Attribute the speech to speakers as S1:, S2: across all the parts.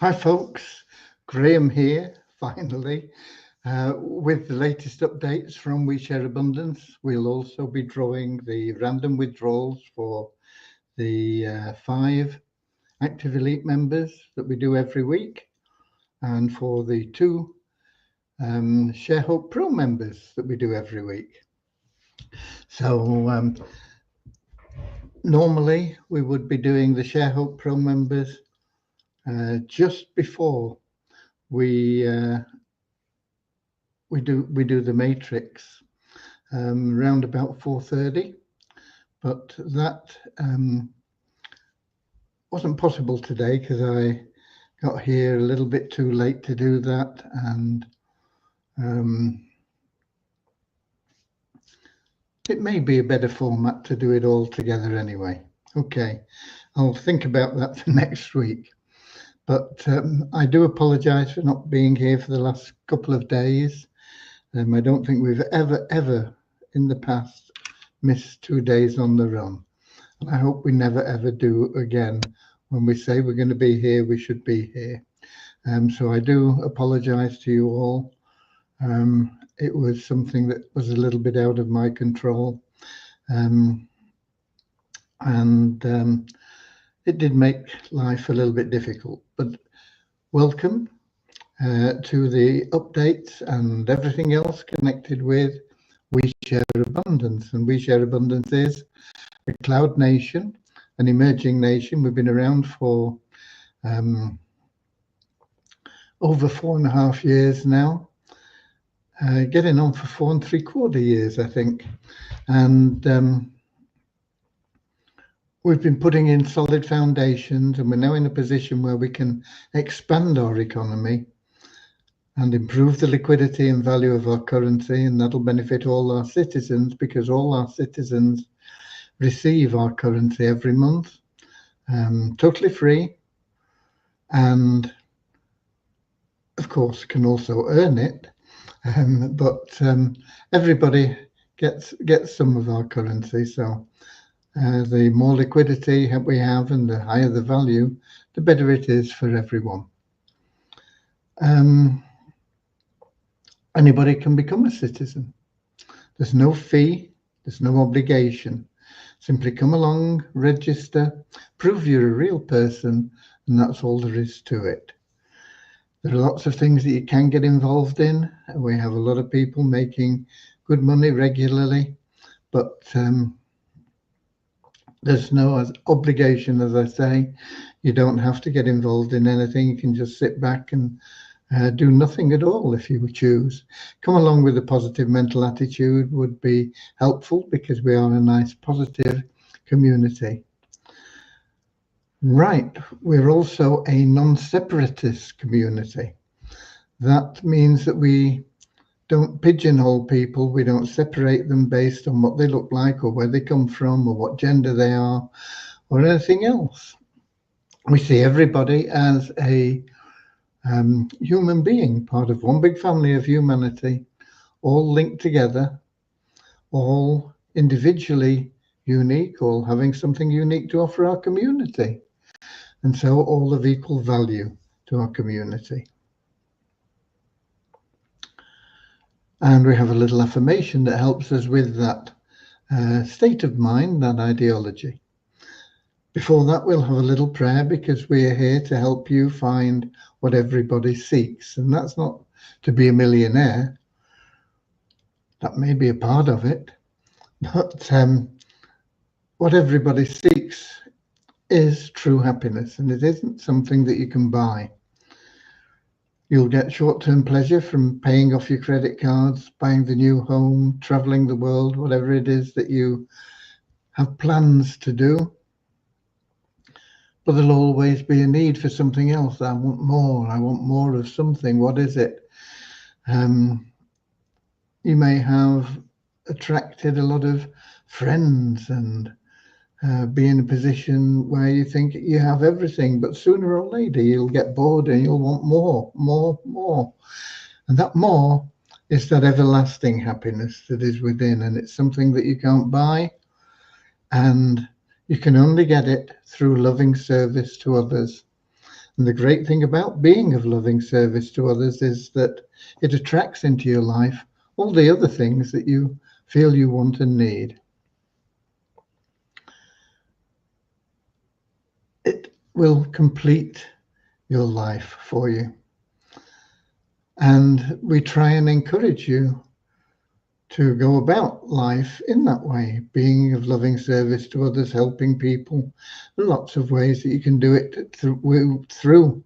S1: Hi folks, Graham here, finally, with the latest updates from We Share Abundance. We'll also be drawing the random withdrawals for the 5 Active Elite members that we do every week, and for the 2 Share Hope Pro members that we do every week. So normally we would be doing the Share Hope Pro members just before we do the matrix around about 4:30, but that wasn't possible today because I got here a little bit too late to do that, and it may be a better format to do it all together anyway. Okay, I'll think about that for next week. But I do apologize for not being here for the last couple of days. I don't think we've ever in the past missed 2 days on the run. And I hope we never ever do again. When we say we're going to be here, we should be here. So I do apologize to you all. It was something that was a little bit out of my control. It did make life a little bit difficult. But welcome to the updates and everything else connected with We Share Abundance. And We Share Abundance is a cloud nation, an emerging nation. We've been around for over 4.5 years now, getting on for 4 3/4 years, I think. And we've been putting in solid foundations, and we're now in a position where we can expand our economy and improve the liquidity and value of our currency, and that'll benefit all our citizens because all our citizens receive our currency every month, totally free, and of course can also earn it, but everybody gets some of our currency. So the more liquidity we have and the higher the value, the better it is for everyone. Anybody can become a citizen. There's no fee, there's no obligation. Simply come along, register, prove you're a real person, and that's all there is to it. There are lots of things that you can get involved in. We have a lot of people making good money regularly, but there's no obligation, as I say. You don't have to get involved in anything. You can just sit back and do nothing at all if you choose. Come along with a positive mental attitude would be helpful because we are a nice positive community. Right, we're also a non-separatist community. That means that we don't pigeonhole people. We don't separate them based on what they look like or where they come from or what gender they are or anything else. We see everybody as a human being, part of one big family of humanity, all linked together, all individually unique, all having something unique to offer our community, and so all of equal value to our community. And we have a little affirmation that helps us with that state of mind, that ideology. Before that, we'll have a little prayer because we are here to help you find what everybody seeks. And that's not to be a millionaire. That may be a part of it. But what everybody seeks is true happiness, and it isn't something that you can buy. You'll get short-term pleasure from paying off your credit cards, buying the new home, traveling the world, whatever it is that you have plans to do. But there'll always be a need for something else. I want more of something. What is it? You may have attracted a lot of friends and be in a position where you think you have everything, but sooner or later you'll get bored and you'll want more. And that more is that everlasting happiness that is within, and it's something that you can't buy, and you can only get it through loving service to others. And the great thing about being of loving service to others is that it attracts into your life all the other things that you feel you want and need. It will complete your life for you. And we try and encourage you to go about life in that way, being of loving service to others, helping people. There are lots of ways that you can do it through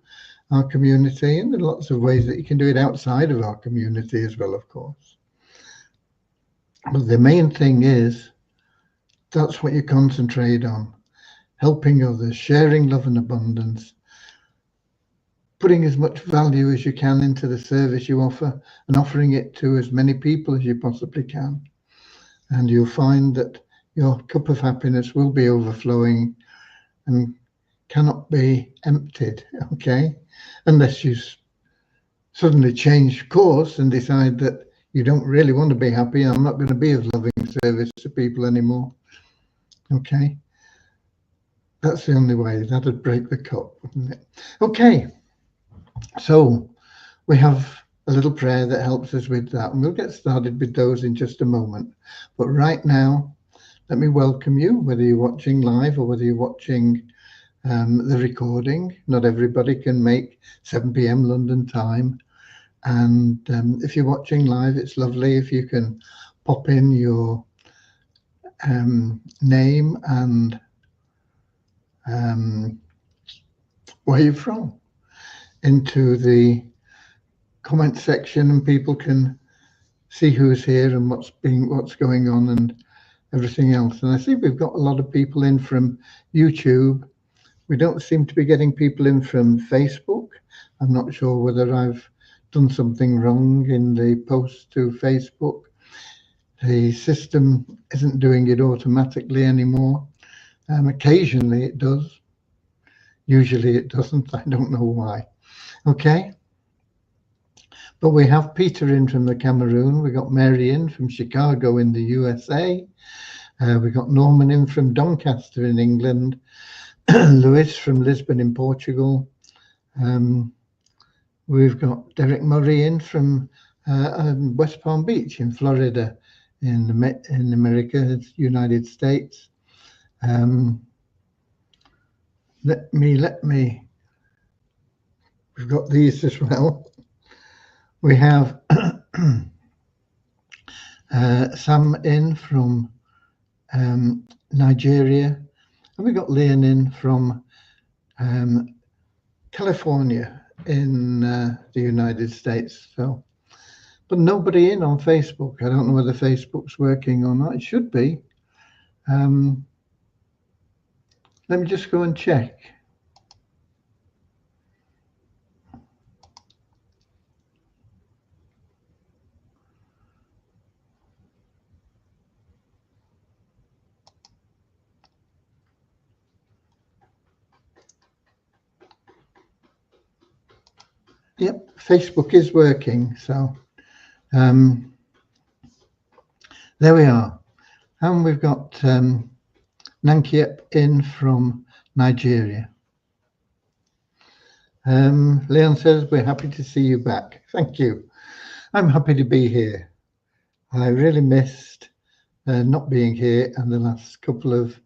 S1: our community, and there are lots of ways that you can do it outside of our community as well, of course. But the main thing is, that's what you concentrate on, helping others, sharing love and abundance, putting as much value as you can into the service you offer and offering it to as many people as you possibly can. And you'll find that your cup of happiness will be overflowing and cannot be emptied, okay? Unless you suddenly change course and decide that you don't really want to be happy, I'm not going to be of loving service to people anymore, okay? That's the only way. That'd break the cup, wouldn't it? Okay. So we have a little prayer that helps us with that, and we'll get started with those in just a moment. But right now, let me welcome you, whether you're watching live or whether you're watching the recording. Not everybody can make 7 p.m. London time. And if you're watching live, it's lovely if you can pop in your name and where you're from into the comment section, and people can see who's here and what's going on and everything else. And I see we've got a lot of people in from YouTube. We don't seem to be getting people in from Facebook. I'm not sure whether I've done something wrong in the post to Facebook. The system isn't doing it automatically anymore. Occasionally it does. Usually it doesn't. I don't know why. Okay. But we have Peter in from the Cameroon. We got Mary in from Chicago in the USA. We got Norman in from Doncaster in England. Luis from Lisbon in Portugal. We've got Derek Murray in from West Palm Beach in Florida in America, United States. Let me. We've got these as well. We have Sam in from Nigeria, and we got Leon in from California in the United States. So, but nobody in on Facebook. I don't know whether Facebook's working or not. It should be. Let me just go and check. Yep, Facebook is working. So there we are. And we've got Nankiep in from Nigeria. Leon says, we're happy to see you back. Thank you. I'm happy to be here. I really missed not being here in the last couple of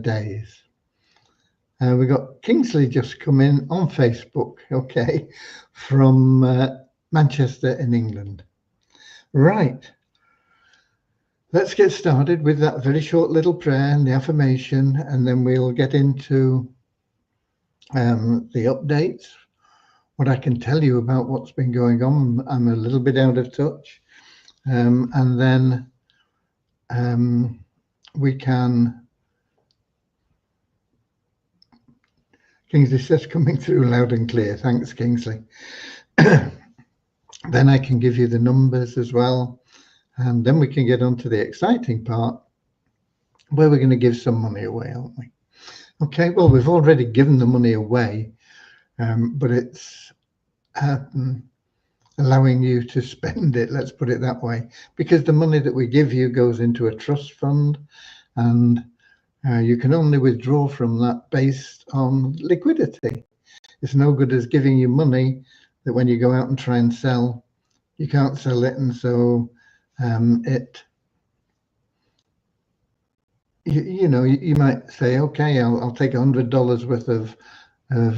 S1: days. We got Kingsley just come in on Facebook, okay, from Manchester in England. Right. Let's get started with that very short little prayer and the affirmation, and then we'll get into the updates, what I can tell you about what's been going on. I'm a little bit out of touch. And then we can, Kingsley says coming through loud and clear. Thanks, Kingsley. Then I can give you the numbers as well. And then we can get on to the exciting part where we're going to give some money away, aren't we? Okay, well, we've already given the money away, but it's allowing you to spend it, let's put it that way, because the money that we give you goes into a trust fund, and you can only withdraw from that based on liquidity. It's no good as giving you money that when you go out and try and sell, you can't sell it, and so you might say, okay, I'll take $100 worth of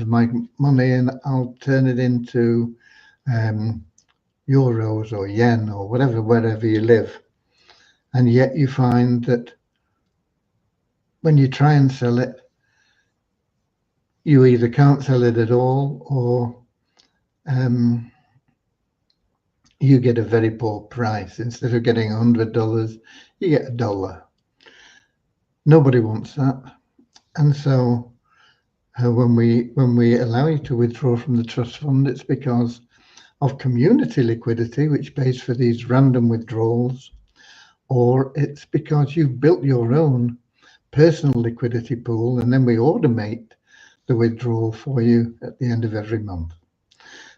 S1: my money and I'll turn it into euros or yen or whatever, wherever you live. And yet you find that when you try and sell it, you either can't sell it at all, or you get a very poor price. Instead of getting $100, you get $1. Nobody wants that. And so when we allow you to withdraw from the trust fund, it's because of community liquidity, which pays for these random withdrawals, or it's because you've built your own personal liquidity pool, and then we automate the withdrawal for you at the end of every month.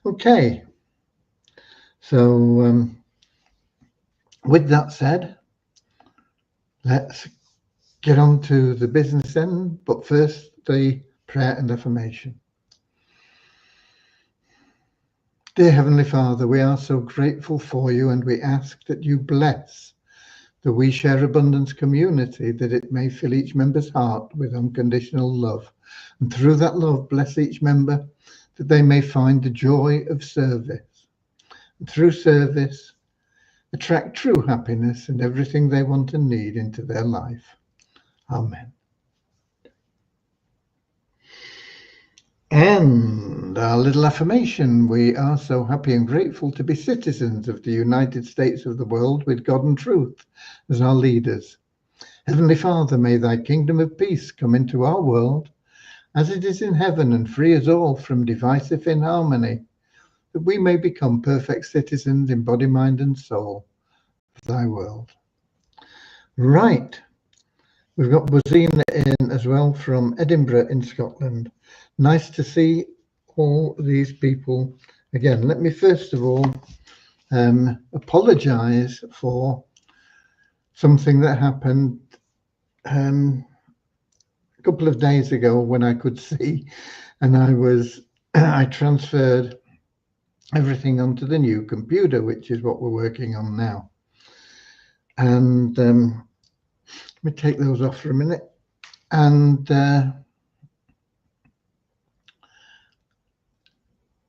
S1: Okay, so with that said, let's get on to the business end, but first the prayer and affirmation. Dear Heavenly Father, we are so grateful for you, and we ask that you bless the We Share Abundance community, that it may fill each member's heart with unconditional love. And through that love, bless each member that they may find the joy of service. And through service, attract true happiness and everything they want and need into their life. Amen. And our little affirmation: we are so happy and grateful to be citizens of the United States of the world, with God and truth as our leaders. Heavenly Father, may thy kingdom of peace come into our world as it is in heaven, and free us all from divisive inharmony, that we may become perfect citizens in body, mind and soul of thy world. Right. We've got Buzina in as well from Edinburgh in Scotland. Nice to see all these people again. Let me first of all apologize for something that happened a couple of days ago when I could see, and I transferred everything onto the new computer, which is what we're working on now. And let me take those off for a minute. And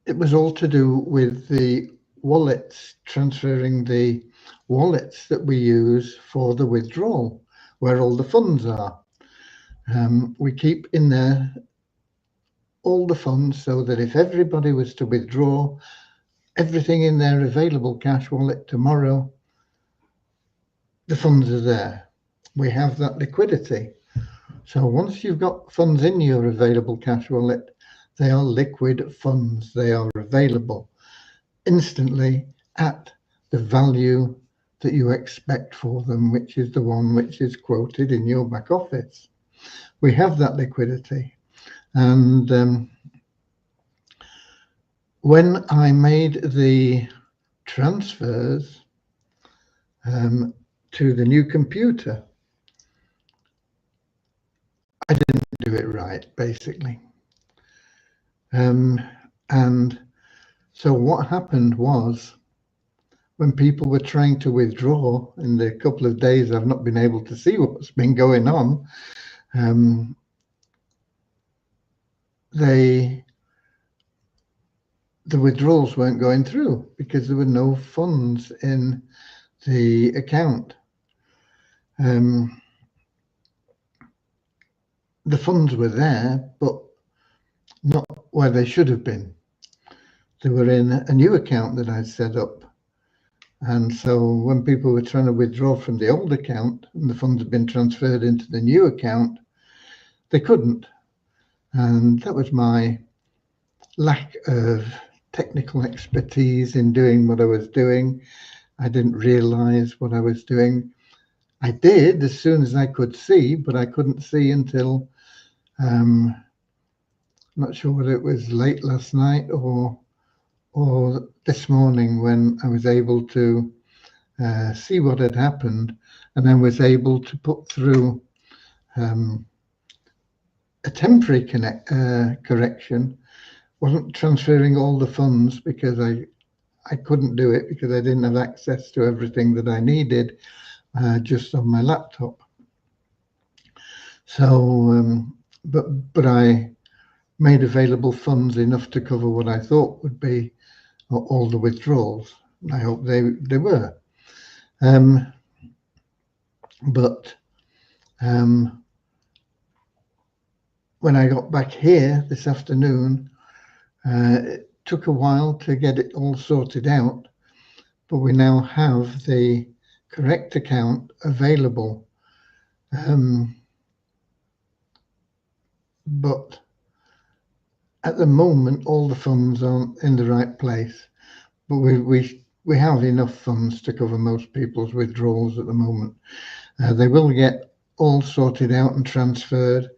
S1: it was all to do with the wallets, transferring the wallets that we use for the withdrawal, where all the funds are. We keep in there all the funds, so that if everybody was to withdraw everything in their available cash wallet tomorrow, the funds are there. We have that liquidity. So once you've got funds in your available cash wallet, they are liquid funds. They are available instantly at the value that you expect for them, which is the one which is quoted in your back office. We have that liquidity. And when I made the transfers to the new computer, I didn't do it right, basically. And so what happened was, when people were trying to withdraw in the couple of days I've not been able to see what's been going on, the withdrawals weren't going through because there were no funds in the account. The funds were there, but not where they should have been. They were in a new account that I'd set up. And so when people were trying to withdraw from the old account and the funds had been transferred into the new account, they couldn't. And that was my lack of technical expertise in doing what I was doing. I didn't realize what I was doing. I did as soon as I could see, but I couldn't see until not sure whether it was late last night or this morning, when I was able to see what had happened, and then was able to put through a temporary correction wasn't transferring all the funds because I couldn't do it because I didn't have access to everything that I needed just on my laptop. So, but I made available funds enough to cover what I thought would be all the withdrawals. I hope they were. But when I got back here this afternoon, it took a while to get it all sorted out, but we now have the correct account available. But at the moment, all the funds aren't in the right place. But we have enough funds to cover most people's withdrawals at the moment. They will get all sorted out and transferred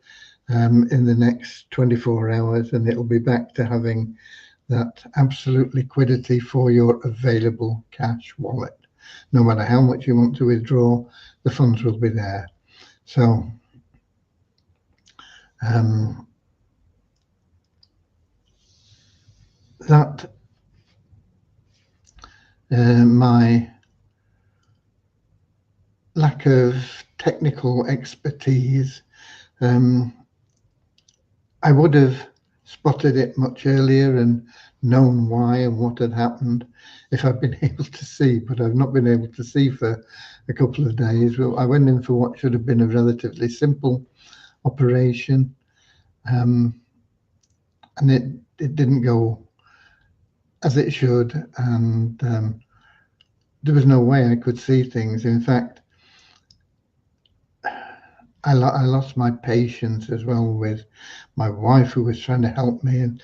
S1: in the next 24 hours, and it'll be back to having that absolute liquidity for your available cash wallet. No matter how much you want to withdraw, the funds will be there. So that my lack of technical expertise, I would have spotted it much earlier and known why and what had happened if I'd been able to see, but I've not been able to see for a couple of days. Well, I went in for what should have been a relatively simple operation, and it didn't go as it should, and there was no way I could see things. In fact, I lost my patience as well with my wife, who was trying to help me, and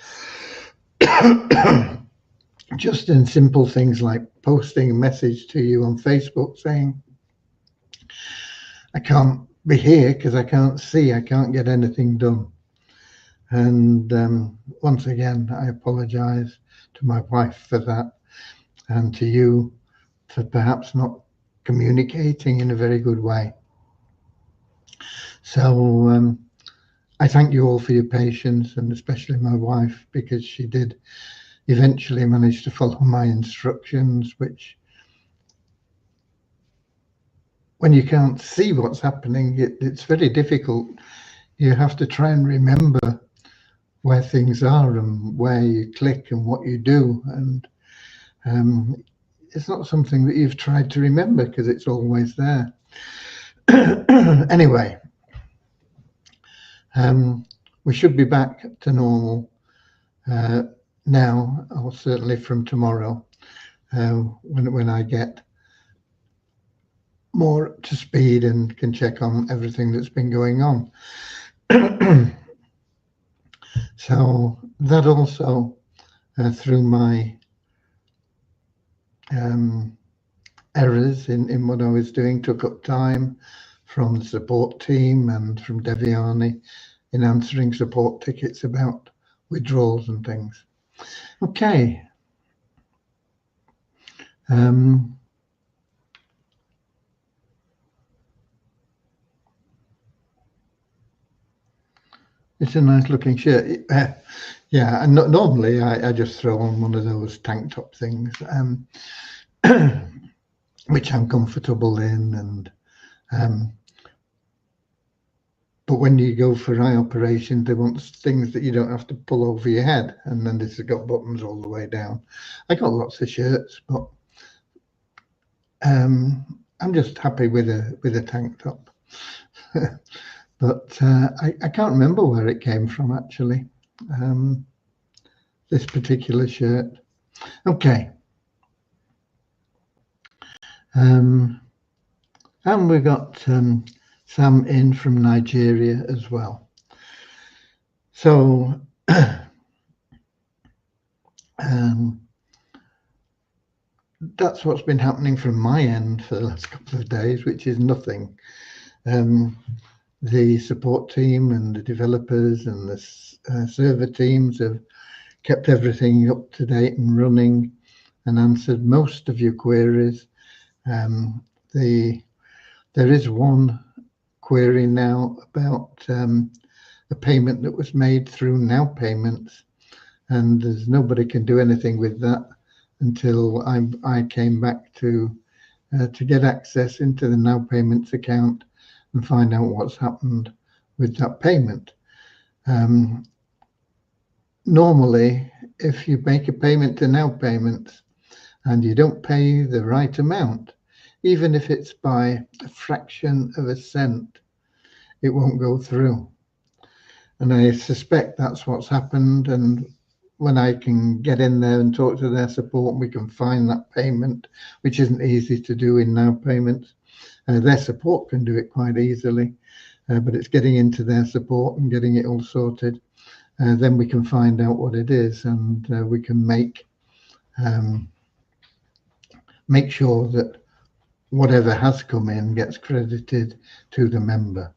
S1: just in simple things like posting a message to you on Facebook saying, I can't be here because I can't see, I can't get anything done. And once again, I apologize to my wife for that, and to you for perhaps not communicating in a very good way. So I thank you all for your patience, and especially my wife, because she did eventually manage to follow my instructions, which, when you can't see what's happening, it's very difficult. You have to try and remember where things are and where you click and what you do, and it's not something that you've tried to remember because it's always there. Anyway, we should be back to normal now, or certainly from tomorrow, when I get more up to speed and can check on everything that's been going on. So that also, through my errors in what I was doing, took up time from the support team and from Deviani in answering support tickets about withdrawals and things. Okay. It's a nice looking shirt. Yeah, and normally I just throw on one of those tank top things, which I'm comfortable in, and but when you go for eye operation, they want things that you don't have to pull over your head, and then this has got buttons all the way down. I got lots of shirts, but I'm just happy with a tank top. But I can't remember where it came from, actually, this particular shirt. Okay. And we got Sam in from Nigeria as well. So that's what's been happening from my end for the last couple of days, which is nothing. The support team and the developers and the server teams have kept everything up to date and running and answered most of your queries. There is one query now about a payment that was made through Now Payments, and there's nobody can do anything with that until I came back to get access into the Now Payments account and find out what's happened with that payment. Normally, if you make a payment to Now Payments and you don't pay the right amount, even if it's by a fraction of a cent, it won't go through. And I suspect that's what's happened. And when I can get in there and talk to their support, we can find that payment, which isn't easy to do in Now Payments. Their support can do it quite easily, but it's getting into their support and getting it all sorted. Then we can find out what it is, and we can make sure that whatever has come in gets credited to the member.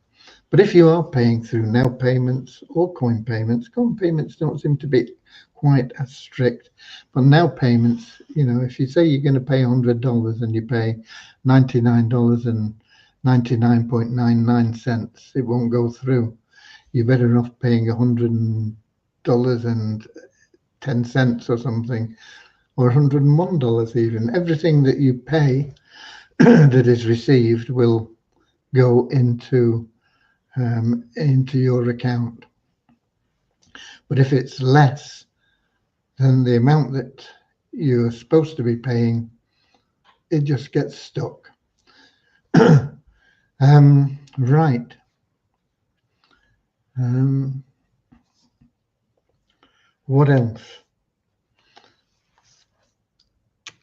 S1: But if you are paying through Now Payments or Coin Payments don't seem to be quite as strict. But Now Payments, if you say you're going to pay $100 and you pay $99.99, it won't go through. You're better off paying $100.10 or something, or $101 even. Everything that you pay that is received will go into your account. But if it's less than the amount that you're supposed to be paying, it just gets stuck. Right. What else?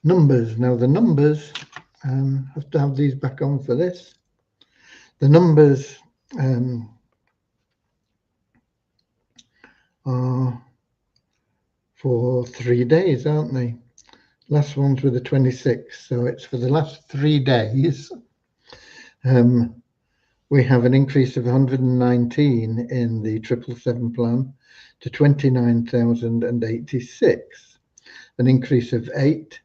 S1: Numbers. Now the numbers, have to have these back on for this. The numbers are for 3 days, aren't they? Last ones were the 26th, so it's for the last 3 days. We have an increase of 119 in the 777 plan to 29,086, an increase of 8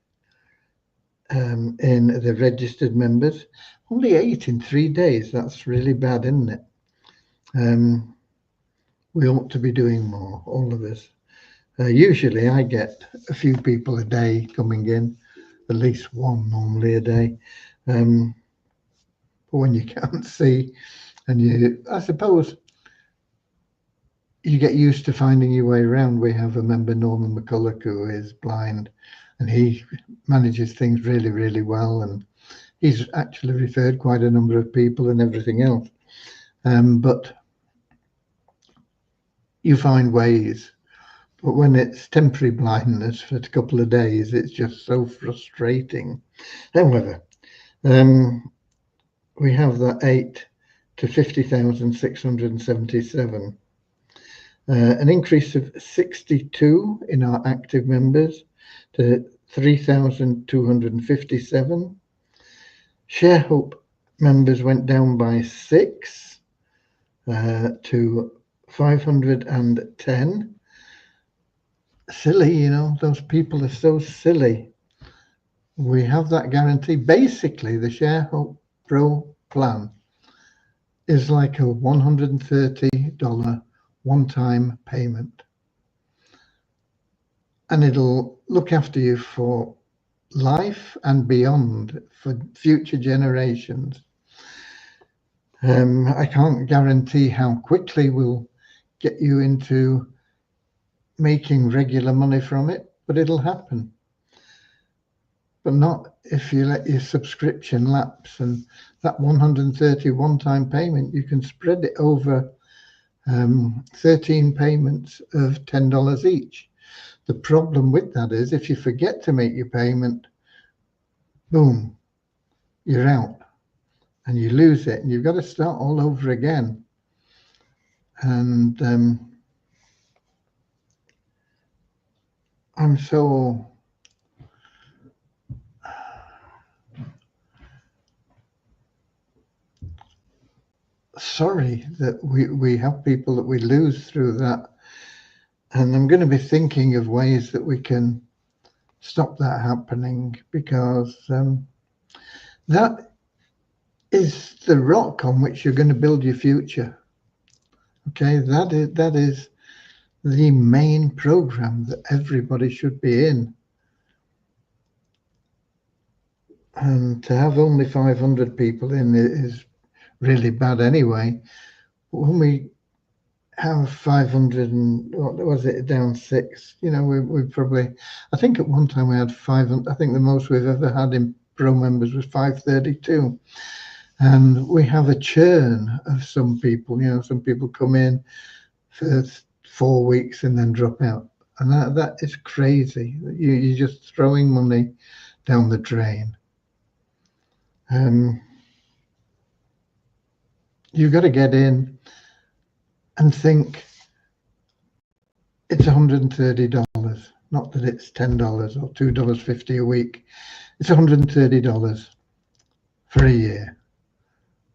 S1: in the registered members. Only 8 in 3 days. That's really bad, isn't it? We ought to be doing more, all of us. Usually I get a few people a day coming in, at least one normally a day. But when you can't see, and I suppose you get used to finding your way around. We have a member, Norman McCulloch, who is blind, and he manages things really, really well. And he's actually referred quite a number of people and everything else. But you find ways. But when it's temporary blindness for a couple of days, it's just so frustrating. However, we have that 8 to 50,677, an increase of 62 in our active members to 3,257. ShareHope members went down by 6 to 510. Silly, those people are so silly. We have that guarantee. Basically, the ShareHope Pro plan is like a $130 one-time payment. And it'll look after you for life and beyond, for future generations. I can't guarantee how quickly we'll get you into making regular money from it, but it'll happen. But not if you let your subscription lapse. And that 130 one-time payment, you can spread it over 13 payments of $10 each. The problem with that is if you forget to make your payment, boom, you're out and you lose it, and you've got to start all over again. And I'm so sorry that we have people that we lose through that. And I'm going to be thinking of ways that we can stop that happening, because that is the rock on which you're going to build your future. Okay, that is the main program that everybody should be in. And to have only 500 people in is really bad anyway. When we have 500 and what was it, down 6, you know, we probably, I think at one time we had 500. I think the most we've ever had in pro members was 532. And we have a churn of some people, you know, some people come in for 4 weeks and then drop out. And that is crazy. You're just throwing money down the drain. You've got to get in and think it's $130, not that it's $10 or $2.50 a week. It's $130 for a year,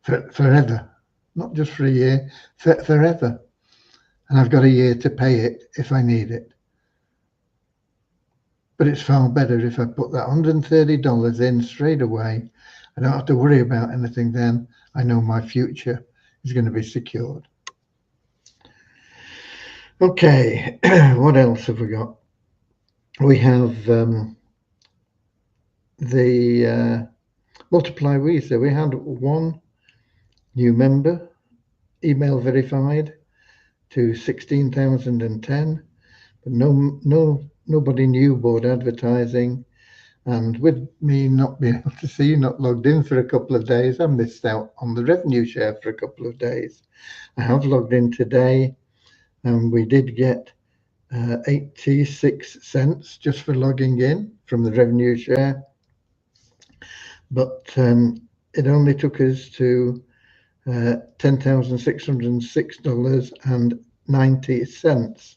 S1: forever, not just for a year, forever. And I've got a year to pay it if I need it. But it's far better if I put that $130 in straight away. I don't have to worry about anything then. I know my future is going to be secured. Okay, what else have we got? We have the Multiply Weezer. We had one new member, email verified to 16,010, but nobody new board advertising. And with me not being able to see, not logged in for a couple of days, I missed out on the revenue share for a couple of days. I have logged in today, and we did get 86 cents just for logging in from the revenue share. But it only took us to $10,606.90.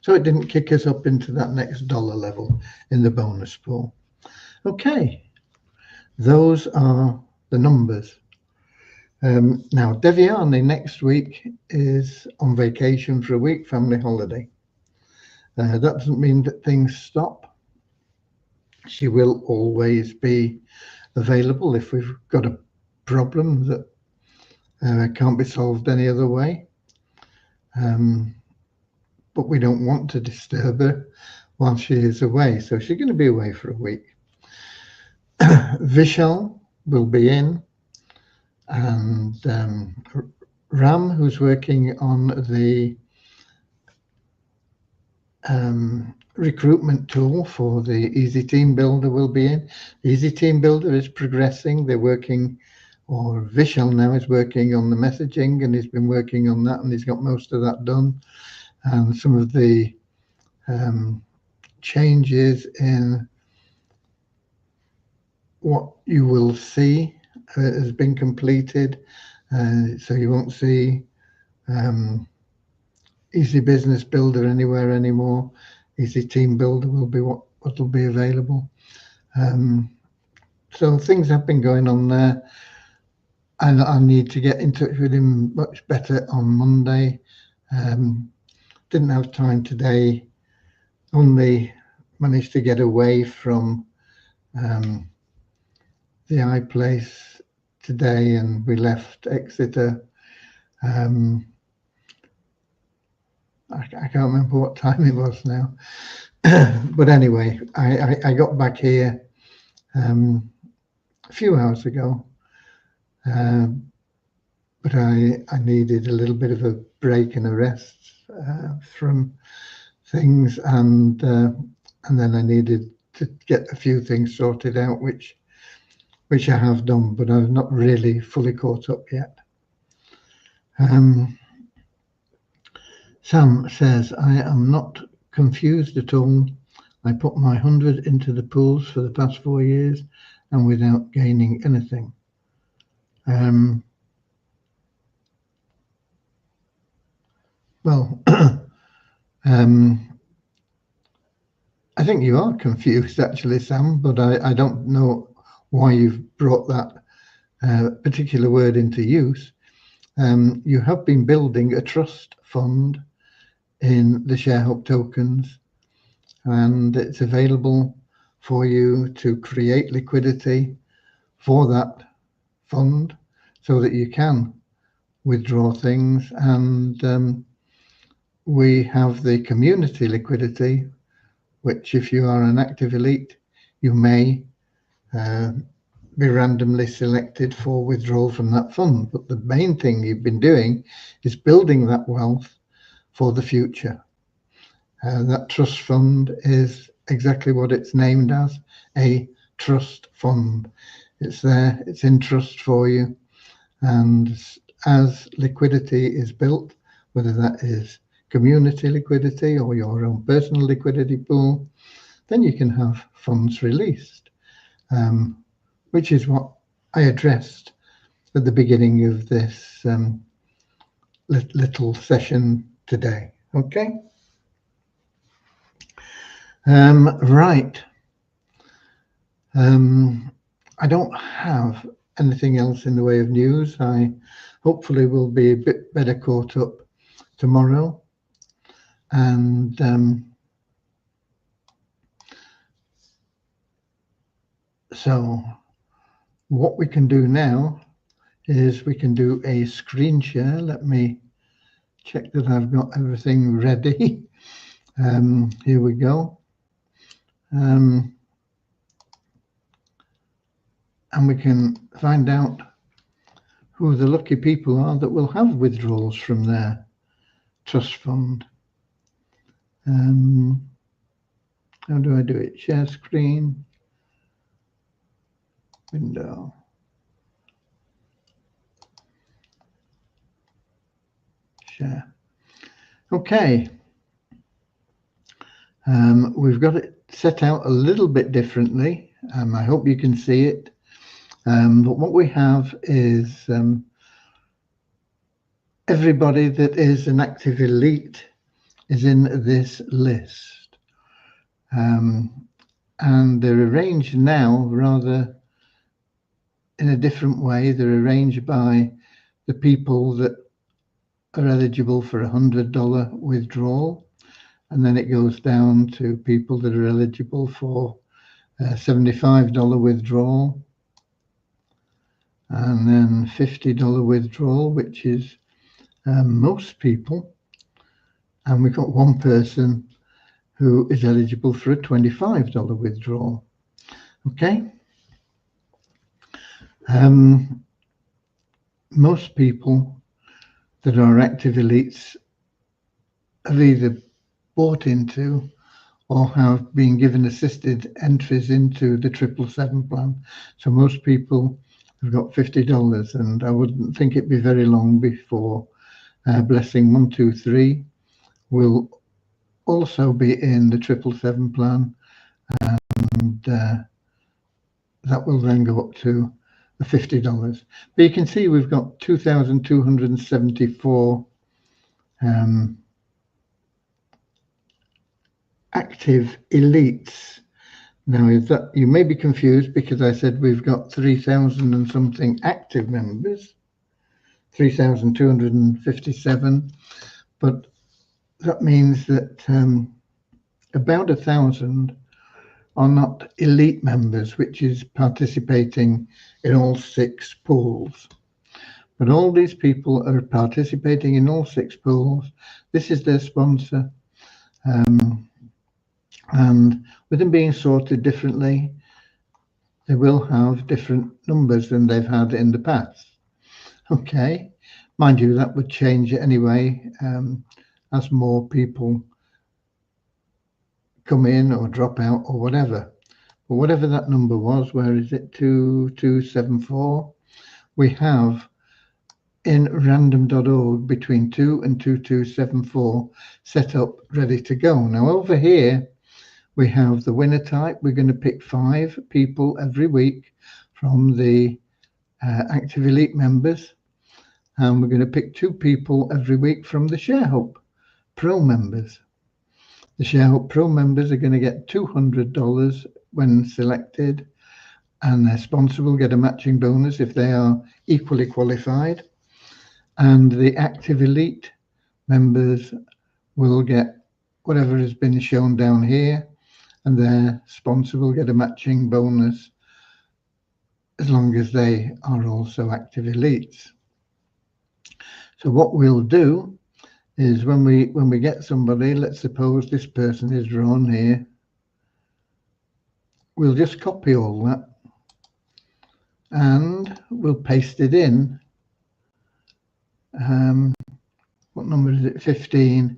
S1: So it didn't kick us up into that next dollar level in the bonus pool. Okay, those are the numbers. Now, Devyani next week is on vacation for a week, family holiday. That doesn't mean that things stop. She will always be available if we've got a problem that can't be solved any other way. But we don't want to disturb her while she is away. So she's going to be away for a week. Vishal will be in, and Ram, who's working on the recruitment tool for the Easy Team Builder, will be in. The Easy Team Builder is progressing. They're working, or Vishal now is working on the messaging, and he's been working on that, and he's got most of that done. And some of the changes in what you will see has been completed. So you won't see Easy Business Builder anywhere anymore. Easy Team Builder will be what will be available. So things have been going on there, and I need to get in touch with him much better on Monday. Didn't have time today, only managed to get away from the iPlace today, and we left Exeter. I can't remember what time it was now. But anyway, I got back here a few hours ago, but I needed a little bit of a break and a rest from things, and then I needed to get a few things sorted out, which I have done, but I've not really fully caught up yet. Sam says, I am not confused at all. I put my 100 into the pools for the past 4 years and without gaining anything. Well, I think you are confused actually, Sam, but I don't know why you've brought that particular word into use. You have been building a trust fund in the ShareHub tokens, and it's available for you to create liquidity for that fund so that you can withdraw things and we have the community liquidity, which if you are an active elite, you may be randomly selected for withdrawal from that fund. But the main thing you've been doing is building that wealth for the future. That trust fund is exactly what it's named as, a trust fund. It's there, it's in trust for you. And as liquidity is built, whether that is community liquidity or your own personal liquidity pool, then you can have funds released, which is what I addressed at the beginning of this little session today. Okay. Right. I don't have anything else in the way of news. I hopefully will be a bit better caught up tomorrow. And so what we can do now is we can do a screen share. Let me check that I've got everything ready. Here we go. And we can find out who the lucky people are that will have withdrawals from their trust fund. How do I do it? Share screen, window. Share. Okay. We've got it set out a little bit differently. I hope you can see it. But what we have is everybody that is an active elite is in this list. And they're arranged now rather in a different way. They're arranged by the people that are eligible for $100 withdrawal. And then it goes down to people that are eligible for $75 withdrawal. And then $50 withdrawal, which is most people. And we've got one person who is eligible for a $25 withdrawal. Okay. Most people that are active elites have either bought into or have been given assisted entries into the 777 plan. So most people have got $50, and I wouldn't think it'd be very long before Blessing 123 will also be in the 777 plan, and that will then go up to the $50. But you can see we've got 2,274 active elites. Now, is that, you may be confused because I said we've got 3,000 and something active members, 3,257, but that means that about 1,000 are not elite members, which is participating in all 6 pools. But all these people are participating in all 6 pools. This is their sponsor. And with them being sorted differently, they will have different numbers than they've had in the past. Okay, mind you, that would change anyway as more people come in or drop out or whatever. But whatever that number was, where is it? 2274. We have in random.org between 2 and 2274 set up, ready to go. Now over here, we have the winner type. We're going to pick 5 people every week from the active elite members. And we're going to pick 2 people every week from the ShareHope Pro members. The ShareHope Pro members are going to get $200 when selected, and their sponsor will get a matching bonus if they are equally qualified. And the active elite members will get whatever has been shown down here, and their sponsor will get a matching bonus as long as they are also active elites. So what we'll do is when we get somebody, let's suppose this person is drawn here, we'll just copy all that and we'll paste it in. What number is it? 15.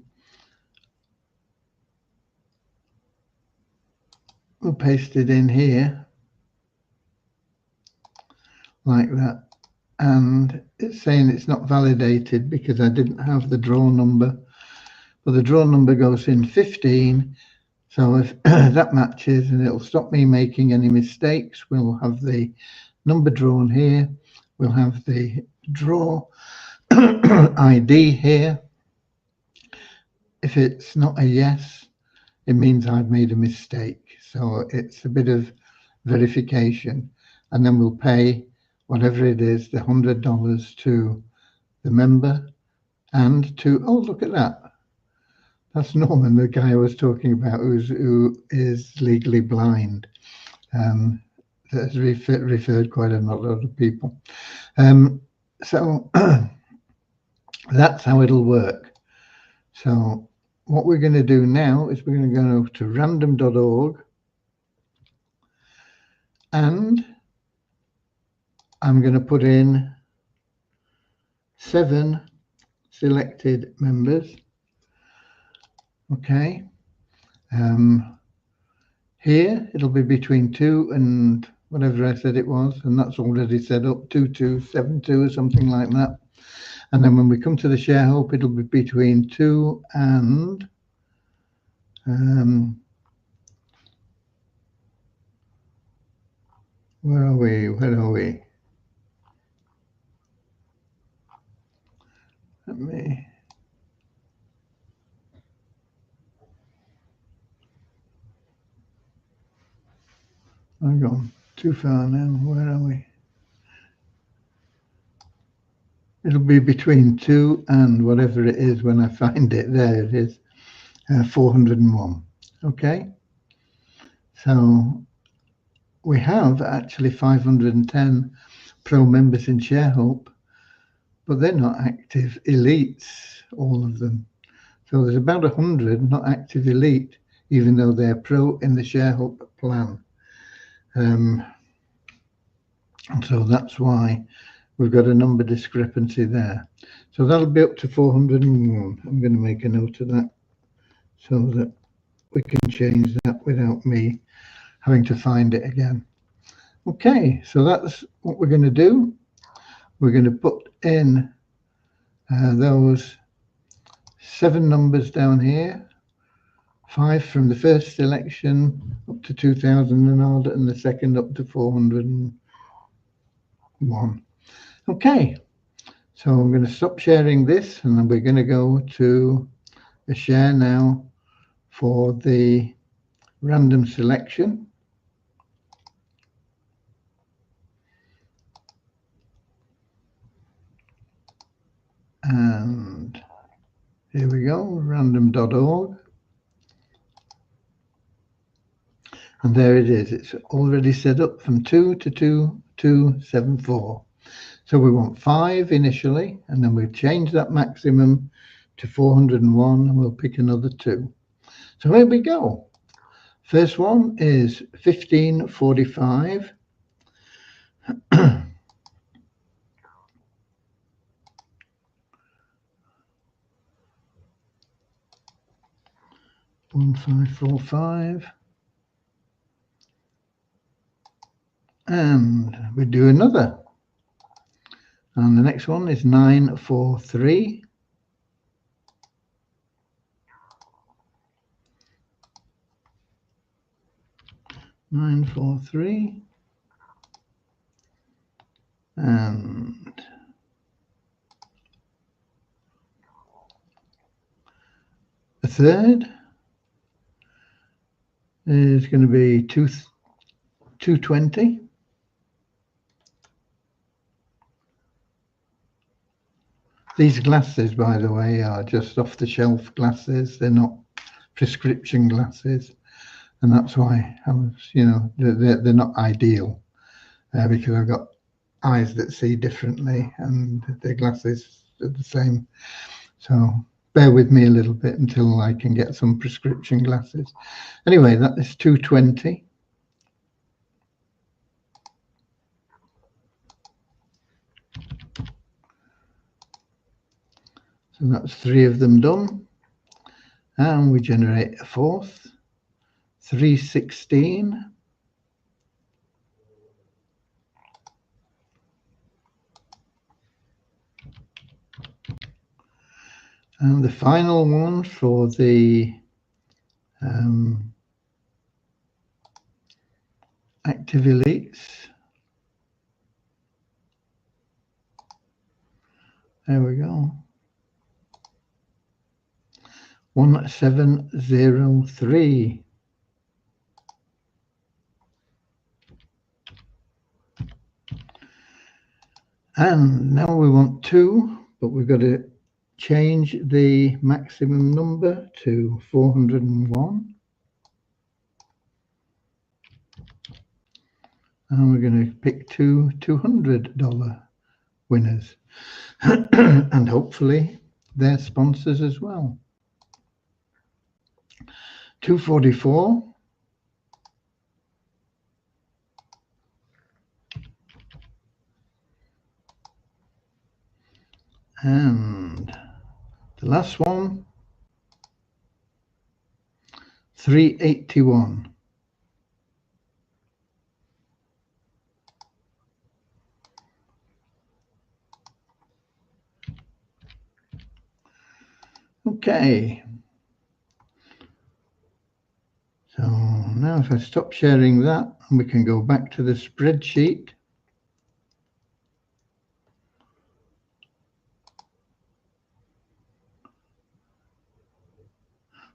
S1: We'll paste it in here like that, and it's saying it's not validated because I didn't have the draw number. But the draw number goes in 15, so if that matches, and it'll stop me making any mistakes. We'll have the number drawn here, we'll have the draw ID here. If it's not a yes, it means I've made a mistake. So it's a bit of verification, and then we'll pay whatever it is, the $100 to the member and to, oh, look at that. That's Norman, the guy I was talking about, who is legally blind. That's referred quite a lot of people. So that's how it'll work. So what we're going to do now is we're going to go to random.org, and I'm going to put in 7 selected members. Okay. Here it'll be between 2 and whatever I said it was, and that's already set up, 2272 or something like that. And then when we come to the share hope, it'll be between 2 and where are we? Let me. I've gone too far now. Where are we? It'll be between 2 and whatever it is when I find it. There it is, 401. Okay. So we have actually 510 pro members in ShareHope, but they're not active elites, all of them. So there's about 100 not active elite, even though they're pro in the ShareHope plan. And so that's why we've got a number discrepancy there. So that'll be up to 401. I'm going to make a note of that so that we can change that without me having to find it again. Okay, so that's what we're going to do. We're going to put in those 7 numbers down here, 5 from the first selection up to 2000 and odd, and the second up to 401. Okay, so I'm going to stop sharing this, and then we're going to go to a share now for the random selection. And here we go, random.org. And there it is. It's already set up from 2 to 2274. So we want 5 initially, and then we'll change that maximum to 401, and we'll pick another 2. So here we go. First one is 1545. 1545. And we do another. And the next one is 943. 943. And the third is going to be 220. These glasses, by the way, are just off-the-shelf glasses. They're not prescription glasses, and that's why I was, they're not ideal because I've got eyes that see differently, and the glasses are the same. So, bear with me a little bit until I can get some prescription glasses. Anyway, that is 220. So that's 3 of them done. And we generate a fourth, 316. And the final one for the active elites. There we go. 1703. And now we want 2, but we've got to change the maximum number to 401. And we're going to pick 2 $200 winners. And hopefully they're sponsors as well. 244. And the last one, 381. Okay. So now if I stop sharing that, we can go back to the spreadsheet.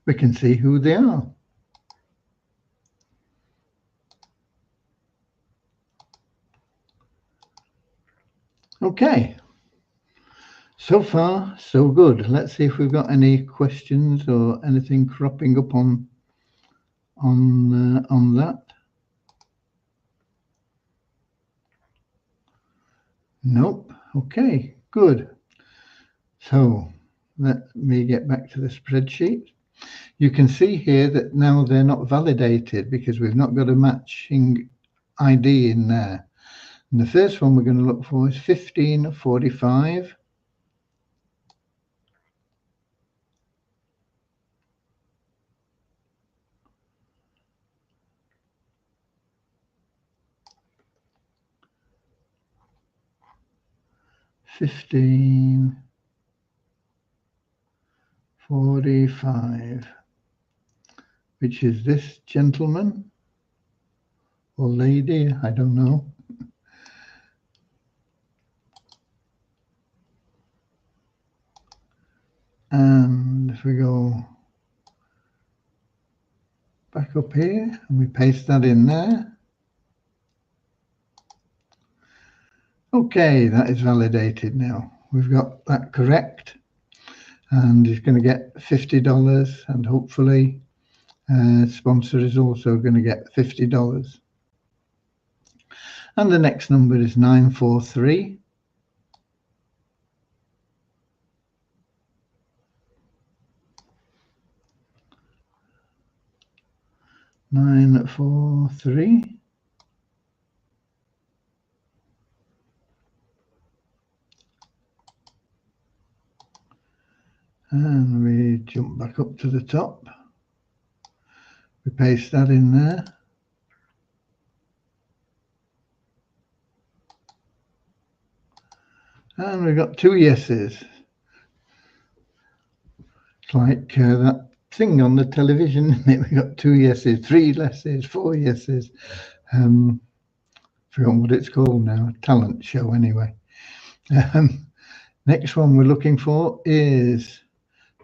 S1: We can see who they are. Okay. So far, so good. Let's see if we've got any questions or anything cropping up on that. Nope. Okay, good. So let me get back to the spreadsheet. You can see here that now they're not validated because we've not got a matching ID in there. And the first one we're going to look for is 1545. $15.45, which is this gentleman or lady, I don't know. And if we go back up here and we paste that in there. Okay, that is validated now. We've got that correct. And he's going to get $50, and hopefully sponsor is also going to get $50. And the next number is 943. 943. And we jump back up to the top. We paste that in there. And we've got 2 yeses. It's like that thing on the television. We've got 2 yeses, 3 yeses, 4 yeses. Forgot what it's called now. A talent show anyway. Next one we're looking for is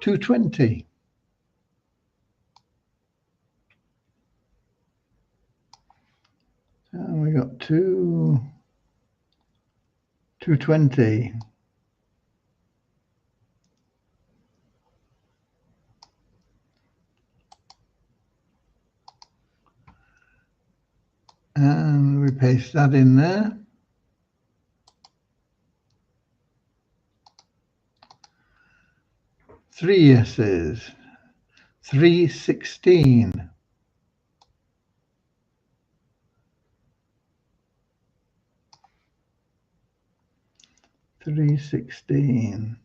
S1: 220. And we got 220. And we paste that in there. 3 yeses. 316. 316.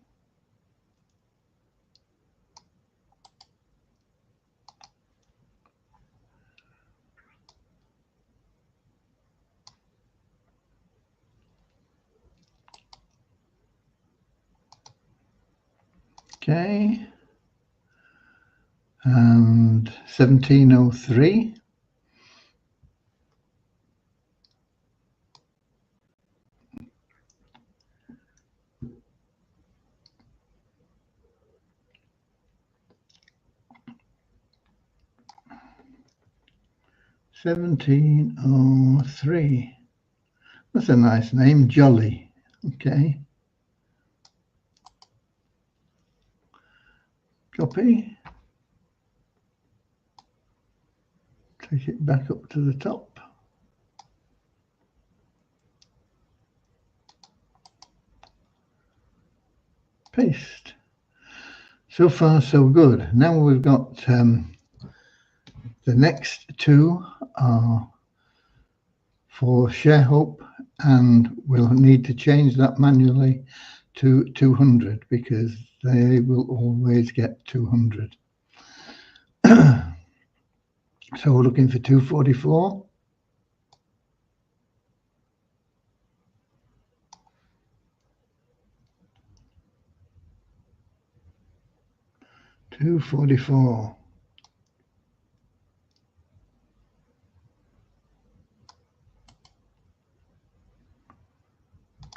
S1: Okay. And 1703. 1703. That's a nice name, Jolly. Okay. Copy. Take it back up to the top. Paste. So far, so good. Now we've got the next two are for ShareHope, and we'll need to change that manually to 200 because they will always get 200. So we're looking for 244.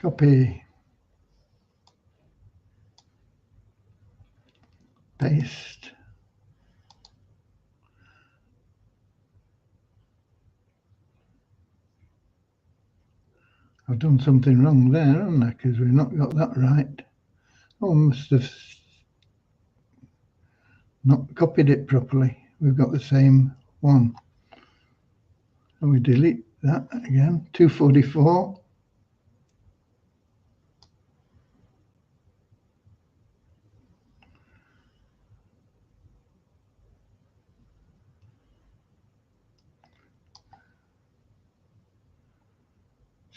S1: Copy. Paste. I've done something wrong there, haven't I? Because we've not got that right. Oh, I must have not copied it properly. We've got the same one. And we delete that again. 244.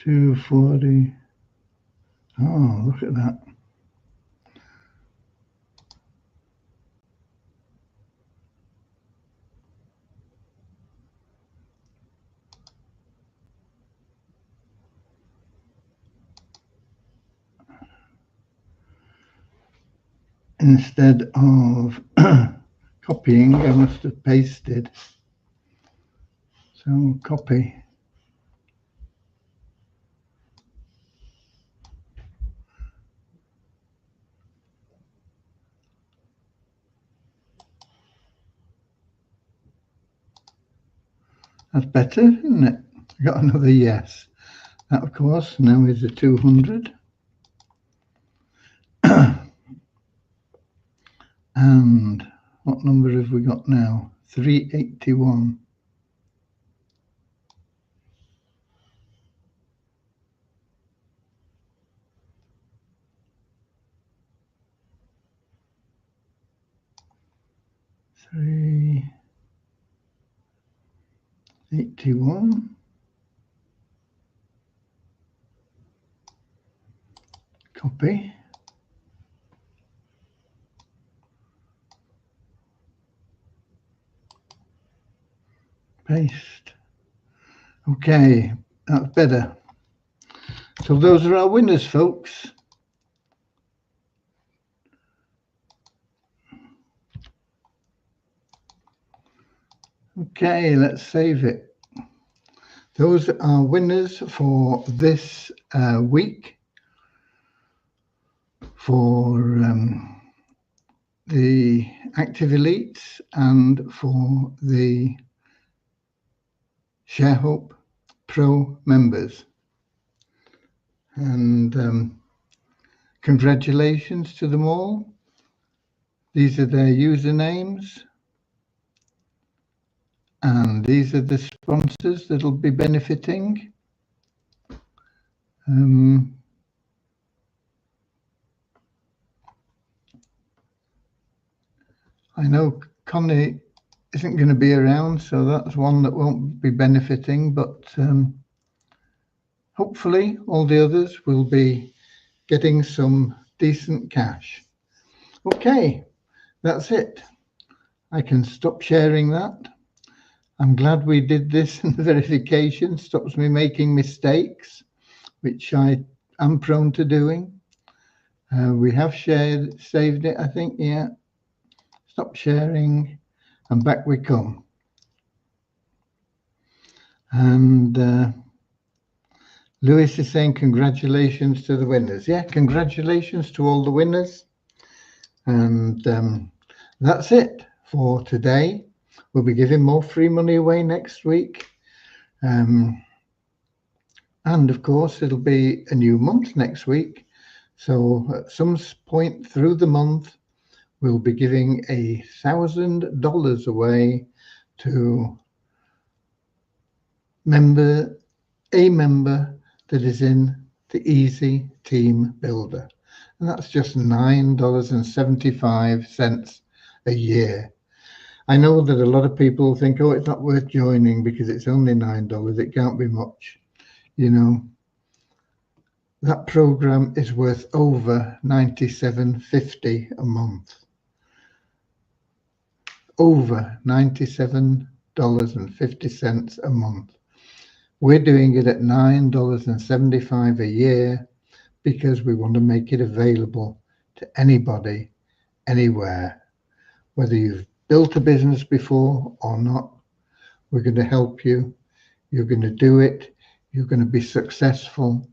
S1: $240. Oh, look at that. Instead of copying, I must have pasted. So copy. That's better, isn't it? I got another yes. That, of course, now is a 200. And what number have we got now? 381. $381. Copy. Paste. Okay, that's better. So those are our winners, folks. Okay, let's save it. Those are winners for this week for the Active Elites and for the ShareHope Pro members. And congratulations to them all. These are their usernames. And these are the sponsors that'll be benefiting. I know Connie isn't going to be around, so that's one that won't be benefiting, but hopefully all the others will be getting some decent cash. Okay, that's it. I can stop sharing that. I'm glad we did this, and the verification stops me making mistakes, which I am prone to doing. We have saved it, I think, yeah. Stop sharing, and back we come. And Lewis is saying congratulations to the winners. Yeah, congratulations to all the winners. And that's it for today. We'll be giving more free money away next week. And of course, it'll be a new month next week. So at some point through the month, we'll be giving $1,000 away to a member that is in the Easy Team Builder. And that's just $9.75 a year. I know that a lot of people think, oh, it's not worth joining because it's only $9. It can't be much. You know, that program is worth over $97.50 a month. Over $97.50 a month. We're doing it at $9.75 a year because we want to make it available to anybody, anywhere. Whether you've built a business before or not, we're going to help you. You're going to do it. You're going to be successful.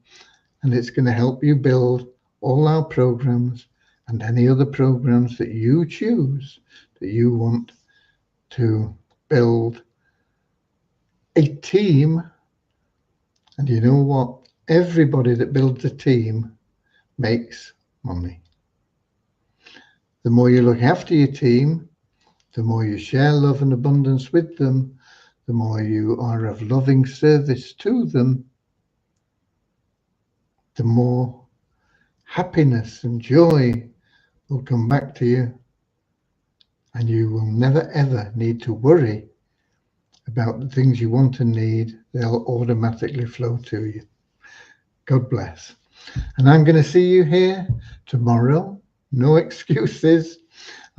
S1: And it's going to help you build all our programs and any other programs that you choose, that you want to build a team. And you know what? Everybody that builds a team makes money. The more you look after your team, the more you share love and abundance with them, the more you are of loving service to them, the more happiness and joy will come back to you, and you will never ever need to worry about the things you want and need. They'll automatically flow to you. God bless. And I'm going to see you here tomorrow. No excuses.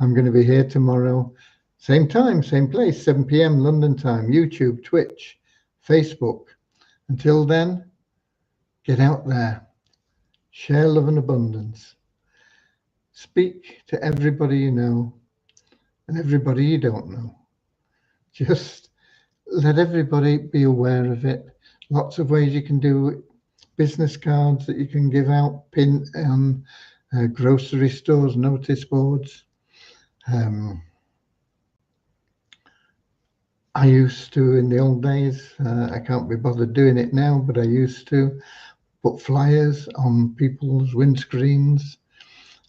S1: I'm going to be here tomorrow. Same time, same place, 7 p.m. London time, YouTube, Twitch, Facebook. Until then, get out there. Share love and abundance. Speak to everybody you know and everybody you don't know. Just let everybody be aware of it. Lots of ways you can do it. Business cards that you can give out, pin on grocery stores, notice boards. I used to in the old days, I can't be bothered doing it now, but I used to put flyers on people's windscreens.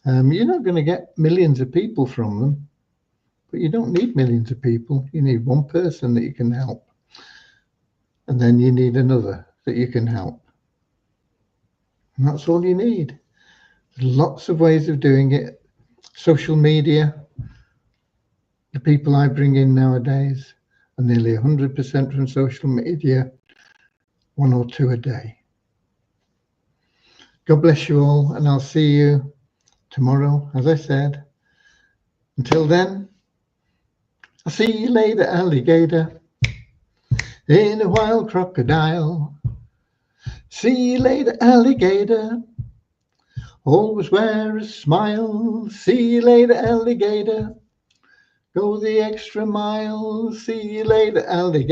S1: You're not going to get millions of people from them, but you don't need millions of people. You need one person that you can help. And then you need another that you can help. And that's all you need. There's lots of ways of doing it. Social media, the people I bring in nowadays are nearly 100% from social media, 1 or 2 a day. God bless you all, and I'll see you tomorrow, as I said. Until then, I'll see you later, alligator, in a wild crocodile. See you later, alligator. Always wear a smile. See you later, alligator. Go the extra mile. See you later, alligator.